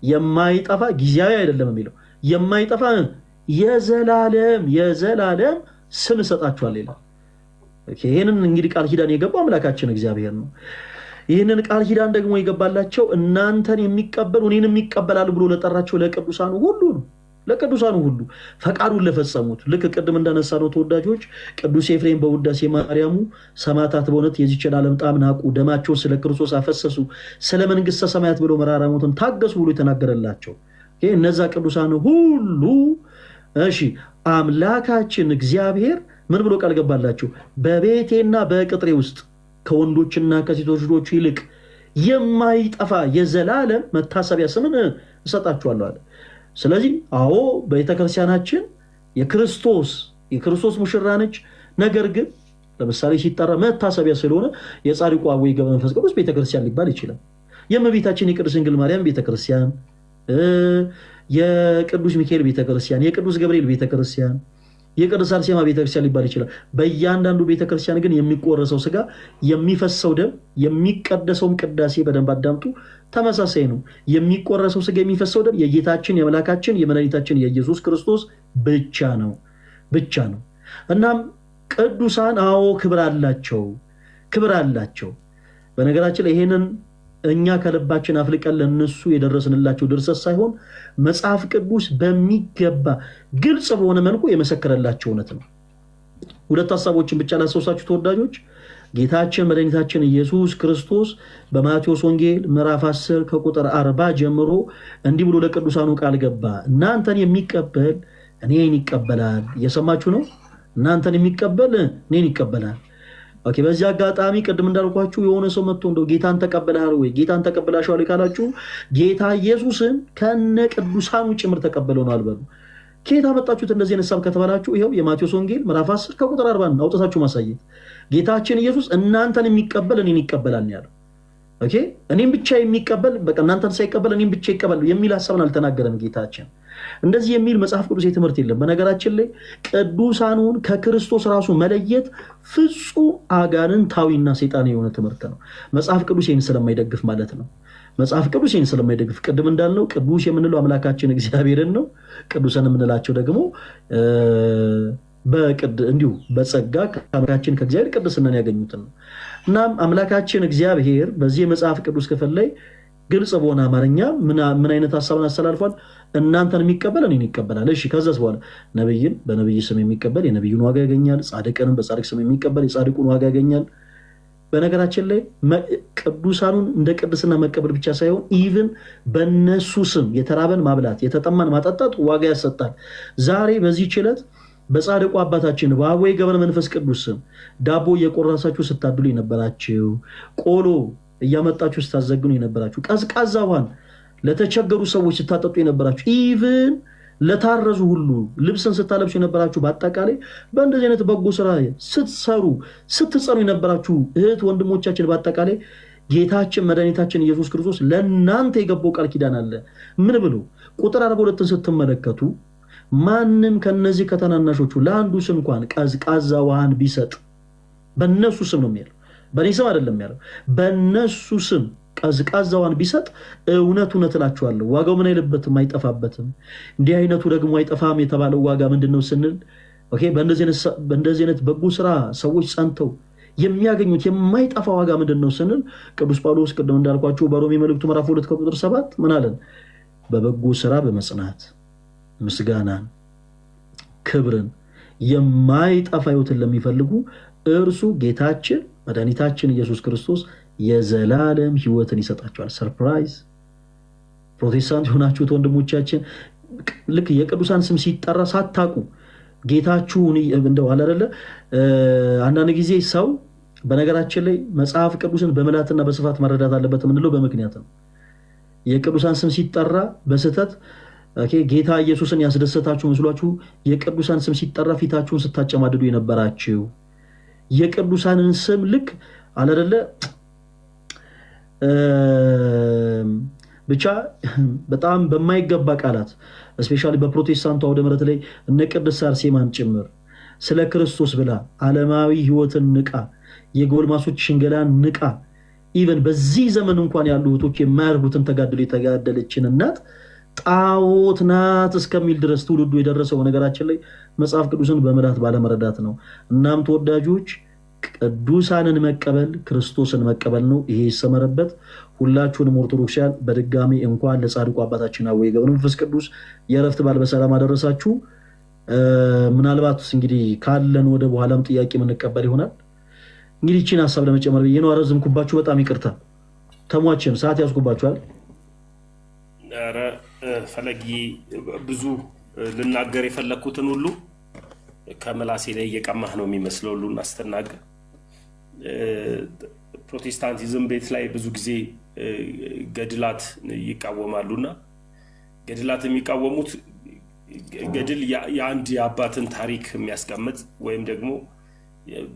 የማይጠፋ ጊዜያዊ አይደለም የሚለው የማይጠፋ የዘላለም ስም እሰጣችኋለሁ ይላል። ይህንን እንግዲህ ቃል ኪዳን የገባው አምላካችን እግዚአብሔር ነው። ይህንን ቃል ኪዳን ደግሞ የገባላቸው እናንተን የሚቀበሉ እኔንም ይቀበላሉ ብሎ ለጠራቸው ለቅዱሳኑ ሁሉ ነው። ለቅዱሳኑ ሁሉ ፈቃዱን ለፈጸሙት ልክ ቅድም እንዳነሳ ነው ተወዳጆች ቅዱስ ኤፍሬም በውዳሴ ማርያሙ ሰማዕታት በእውነት የዚችን ዓለም ጣዕም ናቁ፣ ደማቸውን ስለ ክርስቶስ አፈሰሱ፣ ስለ መንግስተ ሰማያት ብሎ መራራ ሞትን ታገሱ ብሎ የተናገረላቸው እነዛ ቅዱሳኑ ሁሉ አምላካችን እግዚአብሔር ምን ብሎ ቃል ገባላቸው? በቤቴና በቅጥሬ ውስጥ ከወንዶችና ከሴቶች ልጆች ይልቅ የማይጠፋ የዘላለም መታሰቢያ ስምን እሰጣችኋለሁ አለ። ስለዚህ አዎ ቤተክርስቲያናችን የክርስቶስ ሙሽራ ነች። ነገር ግን ለምሳሌ ሲጠራ መታሰቢያ ስለሆነ የጻድቁ አቡነ ገብረ መንፈስ ቅዱስ ቤተክርስቲያን ሊባል ይችላል። የእመቤታችን የቅድስት ድንግል ማርያም ቤተክርስቲያን፣ የቅዱስ ሚካኤል ቤተክርስቲያን፣ የቅዱስ ገብርኤል ቤተክርስቲያን፣ የቅዱስ አርሴማ ቤተክርስቲያን ሊባል ይችላል። በእያንዳንዱ ቤተክርስቲያን ግን የሚቆረሰው ስጋ፣ የሚፈሰው ደም፣ የሚቀደሰውም ቅዳሴ በደንብ አዳምጡ፣ ተመሳሳይ ነው። የሚቆረሰው ስጋ፣ የሚፈሰው ደም የጌታችን የመላካችን የመድኃኒታችን የኢየሱስ ክርስቶስ ብቻ ነው ብቻ ነው። እናም ቅዱሳን አዎ ክብር አላቸው። በነገራችን ላይ ይሄንን እኛ ከልባችን አፍልቀን ለነሱ የደረስንላቸው ድርሰት ሳይሆን መጽሐፍ ቅዱስ በሚገባ ግልጽ በሆነ መልኩ የመሰከረላቸው እውነት ነው። ሁለት ሐሳቦችን ብቻ ላስታውሳችሁ ተወዳጆች። ጌታችን መድኃኒታችን ኢየሱስ ክርስቶስ በማቴዎስ ወንጌል ምዕራፍ 10 ከቁጥር 40 ጀምሮ እንዲህ ብሎ ለቅዱሳኑ ቃል ገባ። እናንተን የሚቀበል እኔን ይቀበላል። እየሰማችሁ ነው? እናንተን የሚቀበል እኔን ይቀበላል። ኦኬ። በዚህ አጋጣሚ ቅድም እንዳልኳችሁ የሆነ ሰው መጥቶ እንደው ጌታን ተቀበለሃል ወይ ጌታን ተቀበላሽዋል ካላችሁ ጌታ ኢየሱስን ከነ ቅዱሳኑ ጭምር ተቀበለው ነው አልበሉ። ከየት አመጣችሁት እንደዚህ ነሳብ ከተባላችሁ ይሄው የማቴዎስ ወንጌል ምዕራፍ 10 ከቁጥር 40 አውጥታችሁ ማሳየት። ጌታችን ኢየሱስ እናንተን የሚቀበል እኔን ይቀበላል ያለው። ኦኬ። እኔን ብቻ የሚቀበል በቃ እናንተን ሳይቀበል እኔን ብቻ ይቀበል የሚል ሐሳብን አልተናገረም ጌታችን። እንደዚህ የሚል መጽሐፍ ቅዱስ ትምህርት የለም። በነገራችን ላይ ቅዱሳኑን ከክርስቶስ ራሱ መለየት ፍጹም አጋንንታዊና ሰይጣን የሆነ ትምህርት ነው። መጽሐፍ ቅዱስ ይህን ስለማይደግፍ ማለት ነው። መጽሐፍ ቅዱስ ይህን ስለማይደግፍ ቅድም እንዳልነው ቅዱስ የምንለው አምላካችን እግዚአብሔርን ነው። ቅዱሳን የምንላቸው ደግሞ እንዲሁ በጸጋ ከአምላካችን ከእግዚአብሔር ቅድስናን ያገኙትን ነው። እናም አምላካችን እግዚአብሔር በዚህ የመጽሐፍ ቅዱስ ክፍል ላይ ግልጽ በሆነ አማርኛ ምን አይነት ሐሳብን አስተላልፏል? እናንተን የሚቀበል እኔን ይቀበላል። እሺ፣ ከዛስ በኋላ ነብይን በነብይ ስም የሚቀበል የነብዩን ዋጋ ያገኛል። ጻድቅንም በጻድቅ ስም የሚቀበል የጻድቁን ዋጋ ያገኛል። በነገራችን ላይ ቅዱሳኑን እንደ ቅድስና መቀበል ብቻ ሳይሆን ኢቭን በነሱ ስም የተራበን ማብላት፣ የተጠማን ማጠጣት ዋጋ ያሰጣል። ዛሬ በዚህ ችለት በጻድቁ አባታችን በአቡነ ገብረ መንፈስ ቅዱስ ስም ዳቦ እየቆረሳችሁ ስታድሉ የነበራችሁ፣ ቆሎ እያመጣችሁ ስታዘግኑ የነበራችሁ፣ ቀዝቃዛ ውሃን ለተቸገሩ ሰዎች ስታጠጡ የነበራችሁ፣ ኢቭን ለታረዙ ሁሉ ልብስን ስታለብሱ የነበራችሁ፣ በአጠቃላይ በእንደዚህ አይነት በጎ ስራ ስትጸኑ የነበራችሁ እህት ወንድሞቻችን፣ በአጠቃላይ ጌታችን መድኃኒታችን ኢየሱስ ክርስቶስ ለእናንተ የገባው ቃል ኪዳን አለ። ምን ብሎ ቁጥር 42ን ስትመለከቱ ማንም ከነዚህ ከተናናሾቹ ለአንዱ ስም እንኳን ቀዝቃዛ ውሃን ቢሰጥ፣ በእነሱ ስም ነው የሚለው፣ በእኔ ስም አይደለም ያለው፣ በእነሱ ስም ቀዝቃዛ ውሃን ቢሰጥ እውነት እላችኋለሁ ዋጋው ምን አይልበትም፣ አይጠፋበትም። እንዲህ አይነቱ ደግሞ አይጠፋም የተባለው ዋጋ ምንድነው ስንል፣ ኦኬ፣ በእንደዚህ አይነት በጎ ስራ ሰዎች ጸንተው የሚያገኙት የማይጠፋ ዋጋ ምንድነው ስንል፣ ቅዱስ ጳውሎስ ቅድም እንዳልኳችሁ በሮሜ መልእክቱ ምዕራፍ 2 ከቁጥር 7 ምን አለን? በበጎ ስራ በመጽናት ምስጋናን፣ ክብርን፣ የማይጠፋ ሕይወትን ለሚፈልጉ እርሱ ጌታችን መድኃኒታችን ኢየሱስ ክርስቶስ የዘላለም ሕይወትን ይሰጣቸዋል። ሰርፕራይዝ! ፕሮቴስታንት የሆናችሁት ወንድሞቻችን ልክ የቅዱሳን ስም ሲጠራ ሳታቁ ጌታችሁን እንደው አላደለ። አንዳንድ ጊዜ ሰው በነገራችን ላይ መጽሐፍ ቅዱስን በምላትና በስፋት መረዳት አለበት የምንለው በምክንያት ነው። የቅዱሳን ስም ሲጠራ በስህተት ጌታ ኢየሱስን ያስደሰታችሁ መስሏችሁ የቅዱሳን ስም ሲጠራ ፊታችሁን ስታጨማድዱ የነበራችሁ፣ የቅዱሳንን ስም ልክ አላደለ ብቻ በጣም በማይገባ ቃላት እስፔሻሊ በፕሮቴስታንቱ አውደ ምሕረት ላይ እነ ቅድስት አርሴማን ጭምር ስለ ክርስቶስ ብላ ዓለማዊ ሕይወትን ንቃ፣ የጎልማሶች ሽንገላን ንቃ፣ ኢቨን በዚህ ዘመን እንኳን ያሉ እህቶች የማያደርጉትን ተጋድሎ የተጋደለችን እናት ጣዖት ናት እስከሚል ድረስ ትውልዱ የደረሰው ነገራችን ላይ መጽሐፍ ቅዱስን በመላት ባለመረዳት ነው። እናም ተወዳጆች ቅዱሳንን መቀበል ክርስቶስን መቀበል ነው። ይሄ ይሰመረበት። ሁላችሁንም ኦርቶዶክሳውያን በድጋሚ እንኳን ለጻድቁ አባታችን አቡነ ገብረ መንፈስ ቅዱስ የዕረፍት በዓል በሰላም አደረሳችሁ። ምናልባት እንግዲህ ካለን ወደ በኋላም ጥያቄ የምንቀበል ይሆናል። እንግዲህ እቺን ሐሳብ ለመጨመር ብዬ ነው። አረዝምኩባችሁ፣ በጣም ይቅርታ። ተሟችን ሰዓት ያስኩባችኋል። ኧረ ፈለጊ ብዙ ልናገር የፈለኩትን ሁሉ ከመላሴ ላይ እየቀማህ ነው የሚመስለው ሁሉን አስተናገር። ፕሮቴስታንቲዝም ቤት ላይ ብዙ ጊዜ ገድላት ይቃወማሉና ገድላት የሚቃወሙት ገድል የአንድ የአባትን ታሪክ የሚያስቀምጥ ወይም ደግሞ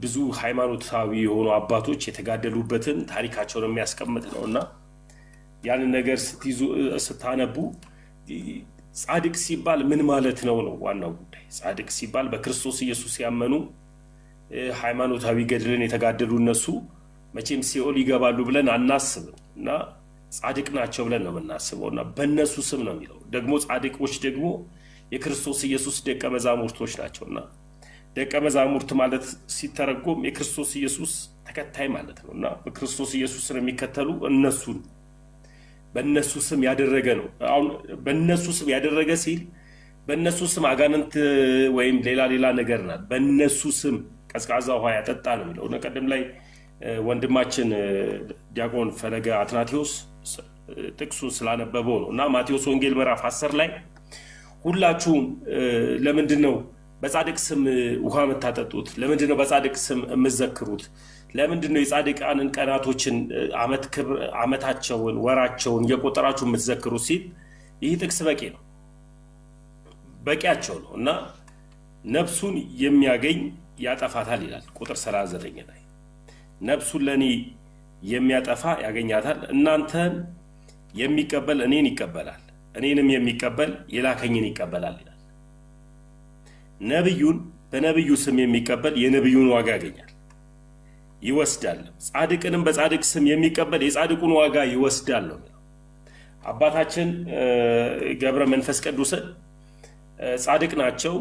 ብዙ ሃይማኖታዊ የሆኑ አባቶች የተጋደሉበትን ታሪካቸውን የሚያስቀምጥ ነውና ያንን ነገር ስታነቡ ጻድቅ ሲባል ምን ማለት ነው ነው ዋናው ጉዳይ። ጻድቅ ሲባል በክርስቶስ ኢየሱስ ያመኑ ሃይማኖታዊ ገድልን የተጋደሉ እነሱ መቼም ሲኦል ይገባሉ ብለን አናስብም እና ጻድቅ ናቸው ብለን ነው የምናስበው እና በእነሱ ስም ነው የሚለው። ደግሞ ጻድቆች ደግሞ የክርስቶስ ኢየሱስ ደቀ መዛሙርቶች ናቸውና ደቀ መዛሙርት ማለት ሲተረጎም የክርስቶስ ኢየሱስ ተከታይ ማለት ነው እና በክርስቶስ ኢየሱስን የሚከተሉ እነሱን በእነሱ ስም ያደረገ ነው። አሁን በእነሱ ስም ያደረገ ሲል በእነሱ ስም አጋንንት ወይም ሌላ ነገር ናት። በእነሱ ስም ቀዝቃዛ ውሃ ያጠጣ ነው የሚለው እና ቀደም ላይ ወንድማችን ዲያቆን ፈለገ አትናቴዎስ ጥቅሱን ስላነበበው ነው እና ማቴዎስ ወንጌል ምዕራፍ 10 ላይ ሁላችሁም ለምንድን ነው በጻድቅ ስም ውሃ የምታጠጡት? ለምንድን ነው በጻድቅ ስም የምትዘክሩት? ለምንድን ነው የጻድቃንን ቀናቶችን ዓመታቸውን ወራቸውን እየቆጠራችሁ የምትዘክሩት ሲል ይህ ጥቅስ በቂ ነው፣ በቂያቸው ነው እና ነፍሱን የሚያገኝ ያጠፋታል ይላል ቁጥር 39 ላይ ነፍሱን ለእኔ የሚያጠፋ ያገኛታል፣ እናንተን የሚቀበል እኔን ይቀበላል፣ እኔንም የሚቀበል የላከኝን ይቀበላል ይላል። ነብዩን በነብዩ ስም የሚቀበል የነብዩን ዋጋ ያገኛል ይወስዳል፣ ጻድቅንም በጻድቅ ስም የሚቀበል የጻድቁን ዋጋ ይወስዳል ነው የሚለው። አባታችን ገብረ መንፈስ ቅዱስን ጻድቅ ናቸው፣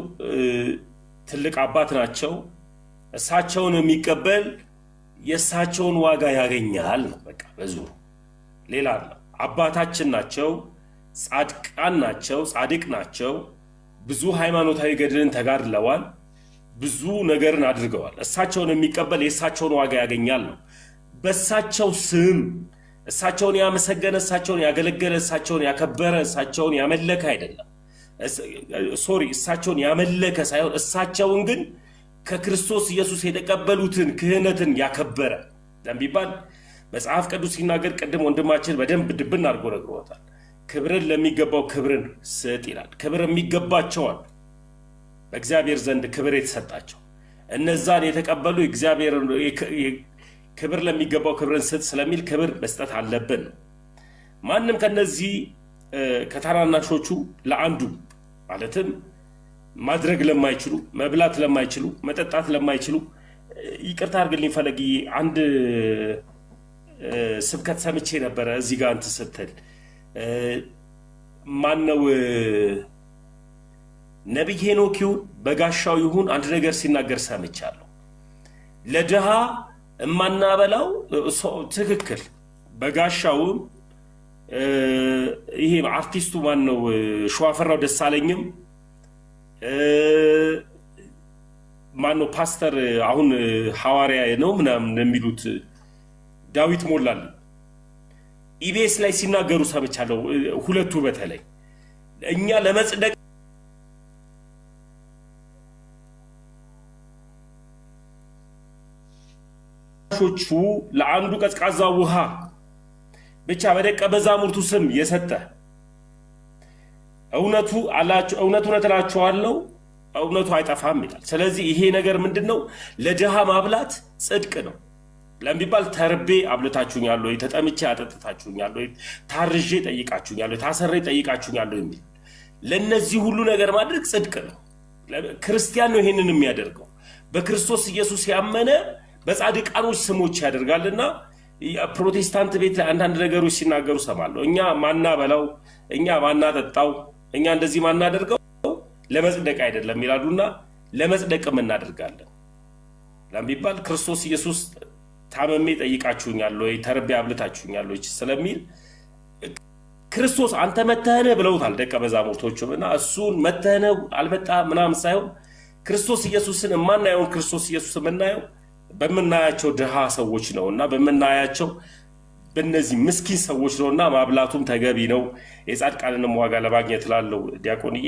ትልቅ አባት ናቸው፣ እሳቸውን የሚቀበል የእሳቸውን ዋጋ ያገኛል ነው በቃ ብዙ ሌላ ነው። አባታችን ናቸው፣ ጻድቃን ናቸው፣ ጻድቅ ናቸው፣ ብዙ ሃይማኖታዊ ገድልን ተጋድለዋል፣ ብዙ ነገርን አድርገዋል። እሳቸውን የሚቀበል የእሳቸውን ዋጋ ያገኛል ነው። በእሳቸው ስም እሳቸውን ያመሰገነ፣ እሳቸውን ያገለገለ፣ እሳቸውን ያከበረ፣ እሳቸውን ያመለከ አይደለም። እሳቸውን ያመለከ ሳይሆን እሳቸውን ግን ከክርስቶስ ኢየሱስ የተቀበሉትን ክህነትን ያከበረ ለሚባል መጽሐፍ ቅዱስ ሲናገር ቅድም ወንድማችን በደንብ ድብን አድርጎ ነግሮታል። ክብርን ለሚገባው ክብርን ስጥ ይላል። ክብር የሚገባቸዋል በእግዚአብሔር ዘንድ ክብር የተሰጣቸው እነዛን የተቀበሉ እግዚአብሔር ክብር ለሚገባው ክብርን ስጥ ስለሚል ክብር መስጠት አለብን። ማንም ከነዚህ ከታናናሾቹ ለአንዱ ማለትም ማድረግ ለማይችሉ፣ መብላት ለማይችሉ፣ መጠጣት ለማይችሉ ይቅርታ አድርግልኝ ፈለጊ አንድ ስብከት ሰምቼ ነበረ እዚህ ጋር እንትን ስትል ማነው ነቢይ ሄኖክ ይሁን በጋሻው ይሁን አንድ ነገር ሲናገር ሰምቻለሁ። ለድሃ እማናበላው ትክክል። በጋሻውም ይሄ አርቲስቱ ማነው ሸዋፈራው ደሳለኝም ማነው ፓስተር አሁን ሐዋርያ ነው ምናምን የሚሉት ዳዊት ሞላል ኢቢኤስ ላይ ሲናገሩ ሰምቻለሁ። ሁለቱ በተለይ እኛ ለመጽደቅ ሾቹ ለአንዱ ቀዝቃዛ ውሃ ብቻ በደቀ መዛሙርቱ ስም የሰጠ እውነቱ እላችኋለሁ እውነቱ አይጠፋም ይላል። ስለዚህ ይሄ ነገር ምንድነው? ለድሃ ማብላት ጽድቅ ነው ለሚባል ተርቤ አብልታችሁኛል ወይ፣ ተጠምቼ አጠጥታችሁኛል ወይ፣ ታርዤ ጠይቃችሁኛል ወይ፣ ታሰሬ ጠይቃችሁኛል ወይ የሚል ለነዚህ ሁሉ ነገር ማድረግ ጽድቅ ነው። ክርስቲያን ነው ይሄንን የሚያደርገው። በክርስቶስ ኢየሱስ ያመነ በጻድቃኖች ስሞች ያደርጋልና ፕሮቴስታንት ቤት አንዳንድ ነገሮች ሲናገሩ ሰማለሁ። እኛ ማናበላው፣ እኛ ማናጠጣው፣ እኛ እንደዚህ ማናደርገው ለመጽደቅ አይደለም ይላሉና ለመጽደቅም እናደርጋለን ለሚባል ክርስቶስ ኢየሱስ ታመሜ ጠይቃችሁኛል ወይ፣ ተርቤ አብልታችሁኛል ወይ ስለሚል ክርስቶስ አንተ መተህነ ብለውታል ደቀ መዛሙርቶቹም እና እሱን መተህነ አልመጣ ምናምን ሳይሆን ክርስቶስ ኢየሱስን የማናየውን ክርስቶስ ኢየሱስ የምናየው በምናያቸው ድሃ ሰዎች ነውና በምናያቸው በእነዚህ ምስኪን ሰዎች ነውና ማብላቱም ተገቢ ነው። የጻድቃንንም ዋጋ ለማግኘት ላለው ዲያቆንዬ